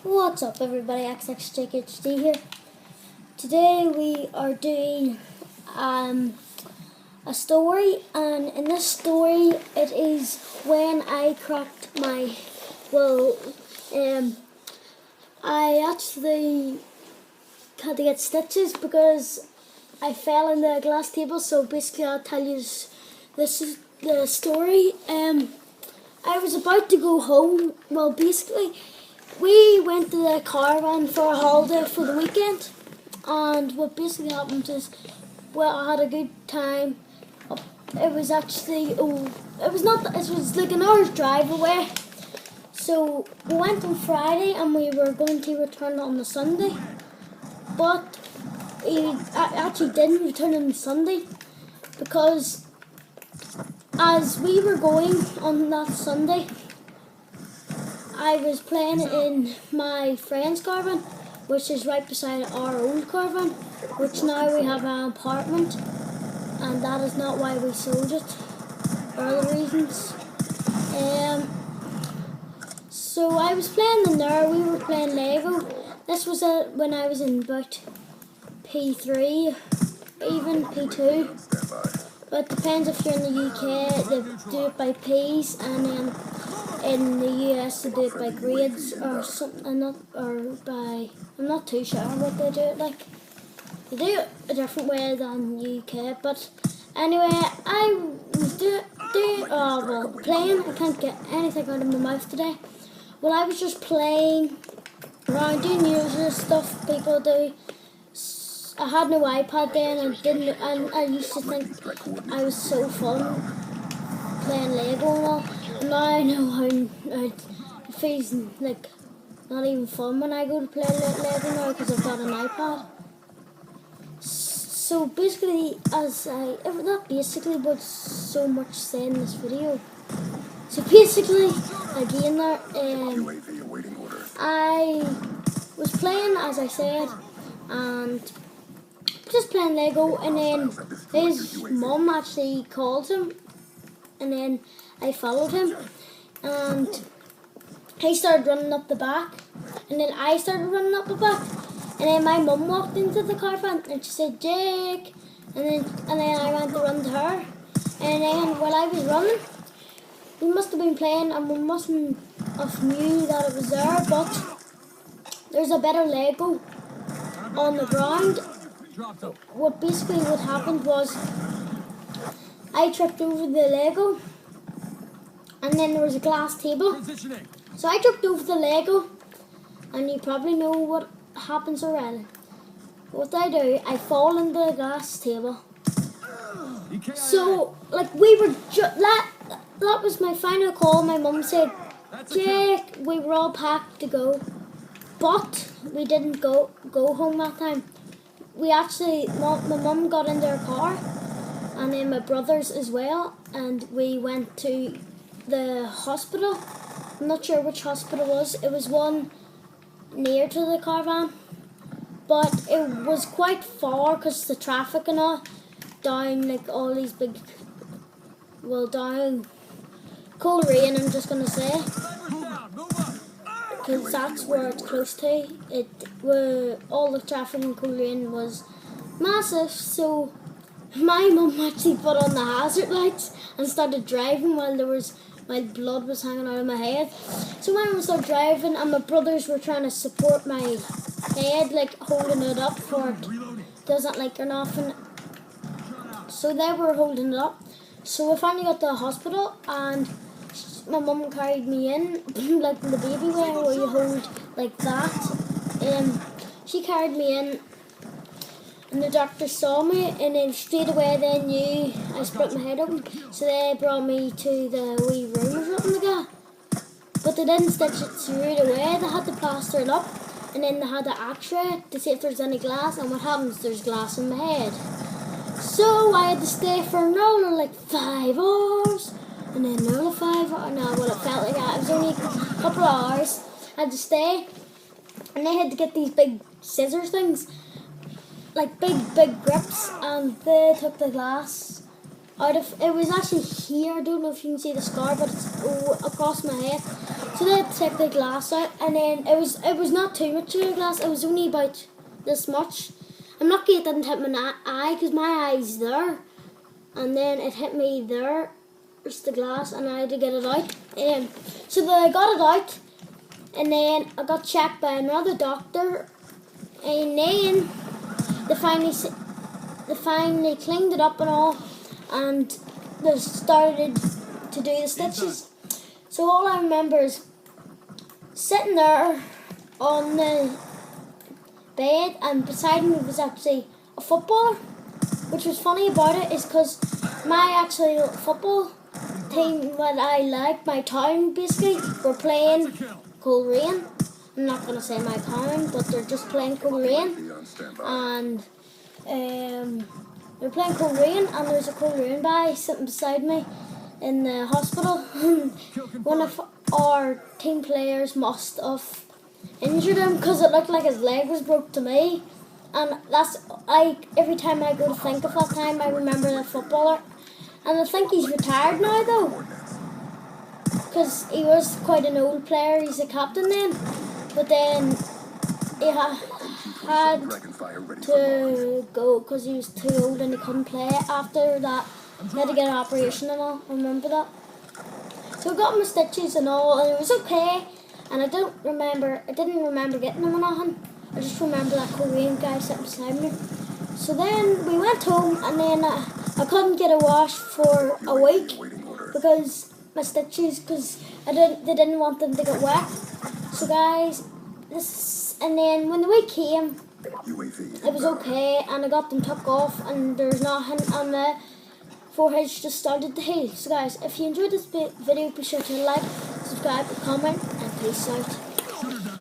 What's up everybody, xxJakeHD here. Today we are doing a story, and in this story it is when I cracked my, I actually had to get stitches because I fell in the glass table. So basically I'll tell you this is the story. I was about to go home. Well, basically we went to the caravan for a holiday for the weekend, and what basically happened is, I had a good time. It was actually, it was like an hour's drive away. So we went on Friday and we were going to return on the Sunday, but I actually didn't return on the Sunday because as we were going on that Sunday, I was playing in my friend's caravan, which is right beside our old caravan, which now we have an apartment, and that is not why we sold it, for other reasons. So I was playing in there, we were playing Lego. This was when I was in about P3, even P2. But it depends if you're in the UK, they do it by Ps, and then in the US they do it by grades or something. I'm not too sure what they do it like. They do it a different way than the UK. But anyway, I was playing. I can't get anything out of my mouth today. Well, I was just playing around, doing usual stuff people do. I had no iPad then, and I used to think I was so fun playing Lego and all. And now I know how it feels like not even fun when I go to play Lego now because I've got an iPad. So basically, not basically, but so much say in this video. So basically, again there, I was playing, as I said, and just playing Lego, and then his mum actually called him, and then I followed him, and he started running up the back, and then I started running up the back, and then my mum walked into the caravan and she said, "Jake," and then I went to run to her, and then while I was running, we must have been playing and we mustn't have knew that it was there, but there's a bit of Lego on the ground. What happened was I tripped over the Lego, and then there was a glass table. So I tripped over the Lego, and you probably know what happens already. What I do, I fall into the glass table. So, we were that was my final call. My mum said, "Jake," we were all packed to go, but we didn't go home that time. We actually, my mum got into her car, and then my brothers as well, and we went to the hospital. I'm not sure which hospital it was. It was one near to the caravan, but it was quite far because the traffic and all down all these big, down Coleraine, I'm just gonna say, because that's where it's close to. All the traffic in Coleraine was massive, so my mum actually put on the hazard lights and started driving while my blood was hanging out of my head. So my mum started driving, and my brothers were trying to support my head, holding it up for it doesn't or nothing. So they were holding it up. So we finally got to the hospital, and my mum carried me in, like the baby way where you hold like that. She carried me in, and the doctor saw me, and then straight away they knew I split my head open. So they brought me to the wee room or something like that. But they didn't stitch it straight away. They had to plaster it up, and then they had to x-ray it to see if there's any glass. And what happens? There's glass in my head. So I had to stay for another 5 hours. And then another 5 hours. No, it felt like that. It was only a couple of hours. I had to stay. And they had to get these big scissors things, big grips, and they took the glass it was actually here. I don't know if you can see the scar, but it's across my head. So they took the glass out, and then it was not too much of the glass. It was only about this much. I'm lucky it didn't hit my eye because my eye's there, and then it hit me there. There's the glass, and I had to get it out. So they got it out, and then I got checked by another doctor, and then they finally cleaned it up and all, and they started to do the stitches. So all I remember is sitting there on the bed, and beside me was actually a footballer. Which was funny about it is because my actual football team that I like, my town basically, were playing Coleraine. I'm not going to say my town, but they're just playing Coleraine. And they're playing Coleraine, and there's a Coleraine guy sitting beside me in the hospital. One of our team players must have injured him because it looked like his leg was broke to me. And that's, every time I go to think of that time, I remember that footballer. And I think he's retired now though, because he was quite an old player. He's a captain then, but then he had to go because he was too old and he couldn't play after that. He had to get an operation and all. I remember that. So I got my stitches and all, and it was okay. And I didn't remember getting them or nothing. I just remember that Korean guy sitting beside me. So then we went home, and then I couldn't get a wash for a week because my stitches, because they didn't want them to get wet. So guys, and then when the week came, it was okay, and I got them took off, and there's nothing on the forehead, just started to heal. So guys, if you enjoyed this video, be sure to like, subscribe, comment, and peace out.